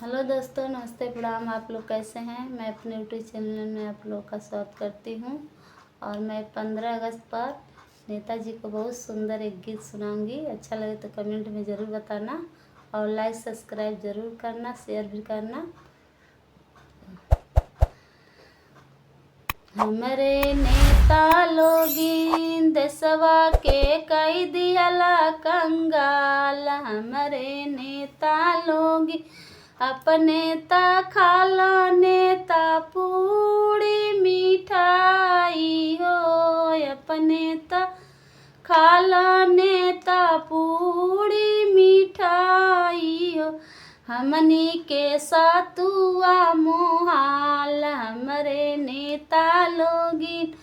Hello दोस्तों, नमस्ते, प्रणाम। आप लोग कैसे हैं? मैं अपने यूट्यूब चैनल में आप लोग का स्वागत करती हूँ। और मैं 15 अगस्त पर नेताजी को बहुत सुंदर एक गीत सुनाऊंगी। अच्छा लगे तो कमेंट में ज़रूर बताना और लाइक सब्सक्राइब ज़रूर करना, शेयर भी करना। हमरे नेता लोगिन देशवा के कई दिहला कंगाल। हमरे नेता लोगिन अपने ता खाला नेता पूरी मिठाई हो। अपने ता खाला नेता पूरी मिठाई हो। हमनी के सतुआ मोहाल। हमरे नेता लोगिन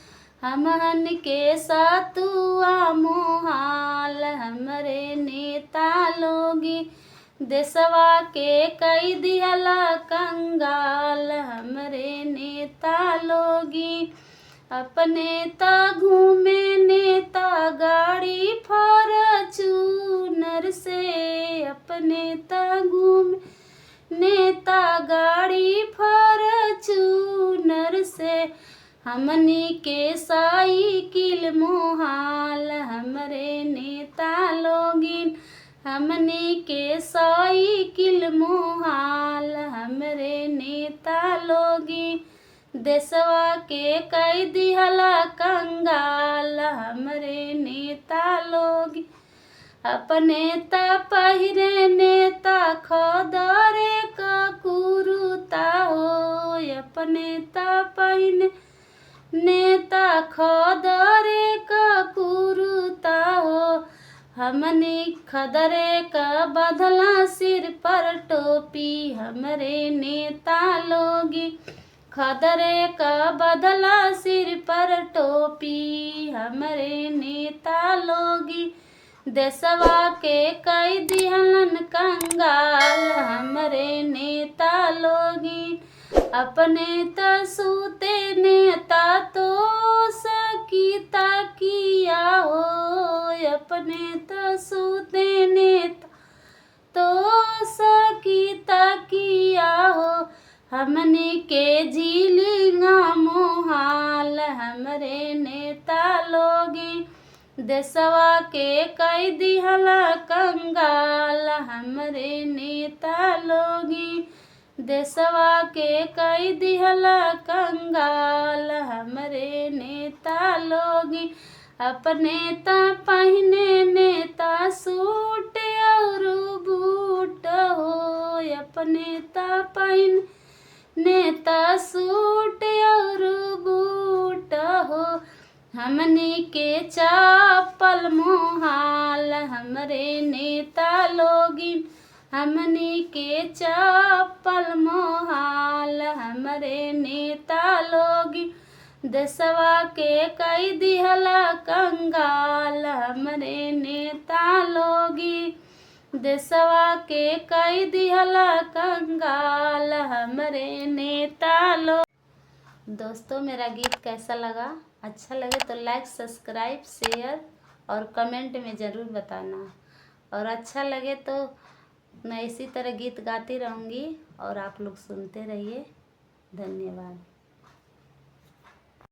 हमन के सतुआ मोहाल। हमरे नेता लोगिन देशवा के कई दिहला कंगाल। हमरे नेता लोगिन अपने ता घूमे नेता गाड़ी फॉर्च्यूनर से। अपने ता घूमे नेता गाड़ी फॉर्च्यूनर से। हमनी के साइकिल मोहाल। हमरे नेता लोगिन हमनी के साइकिल मोहाल। हमरे नेता लोगिन देशवा के कई दिहला कंगाल। हमरे नेता लोगिन अपने ता पहिरे नेता खदरे का कुरुता हो। अपने ता पहिने नेता खदरे का कुरुता हो। हमने खदरे का बदला सिर पर टोपी। हमरे नेता लोगी खदरे का बदला सिर पर टोपी। हमरे नेता लोगी देशवा के कई दिहलन कंगाल। हमरे नेता लोगी अपने ता सूते नेता तो सकीता किया हो। अपने ता सूते नेता तो सकीता किया हो। हमने के झीलिंगा मोहाल। हमरे नेता लोगी देशवा के कई दिहला कंगाल। हमरे नेता लोगी देशवा के कई दिहला कंगाल। हमरे नेता लोगी अपने ता पहिने नेता सूट और बूट हो। अपने ता पहिने नेता सूट और बूट हो। हमनी के चप्पल मोहाल। हमरे नेता लोगिन हमनी के चप्पल मोहाल। हमरे नेता लोगिन देशवा के कई दिहला कंगाल। हमरे नेता लोगिन देशवा के कई दिहला कंगाल। हमरे नेता लोग। दोस्तों, मेरा गीत कैसा लगा? अच्छा लगे तो लाइक सब्सक्राइब शेयर और कमेंट में ज़रूर बताना। और अच्छा लगे तो मैं इसी तरह गीत गाती रहूँगी और आप लोग सुनते रहिए। धन्यवाद।